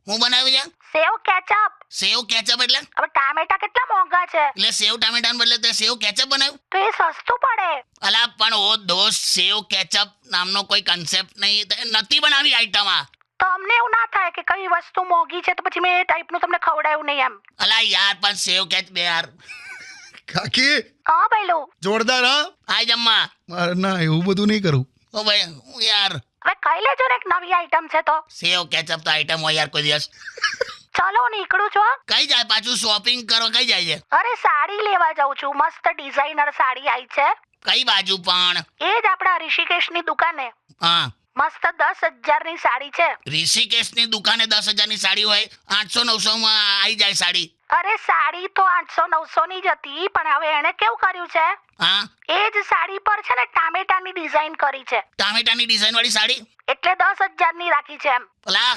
હું બનાવ્યું છે? સેવ કેચઅપ. સેવ કેચઅપ એટલે? હવે ટામેટા કેટલા મોંઘા છે, એટલે સેવ ટામેટાને બદલે તે સેવ કેચઅપ બનાવ્યું? તો એ સસ્તું પડે. અલા પણ ઓ દોસ્ત, સેવ કેચઅપ નામનો કોઈ કન્સેપ્ટ નહીં, નથી બનાવી આઈટમ આ. તો અમને એવું ના થાય કે કઈ વસ્તુ મોંઘી છે તો પછી મેં એ ટાઈપનું તમને ખવડાવ્યું નહીં એમ. અલા યાર પણ સેવ કેચ બે યાર. કાકી હા ભઈલું, જોરદાર હા. આય જમવા. મારે ના એવું બધું નહીં કરું. ઓ ભાઈ હું યાર હવે ખાઈ લેજો ને, એક નવી આઈટમ છે તો. સેવ કેચઅપ તો આઈટમ હોય યાર કોઈ દિવસ. ચલો નીકળું છું હો. કઈ જાય પાછું શોપિંગ કરો? કઈ જાય છે? અરે સાડી લેવા જાઉં છું, મસ્ત ડિઝાઇનર સાડી આવી છે. કઈ બાજુ પણ? એ જ આપણા ઋષિકેશની દુકાને. હા, મસ્ત 10,000 ની સાડી છે. ઋષિકેશની દુકાને 10,000 ની સાડી હોય? 800-900 માં આવી જાય સાડી. અરે સાડી તો 800-900 ની જ હતી, પણ હવે એને કેવું કર્યું છે, હા, એ જ સાડી પર છે ને ટામેટાની ડિઝાઇન કરી છે, ટામેટાની ડિઝાઇન વાળી સાડી? એટલે 10,000 ની રાખી છે એમ. અલા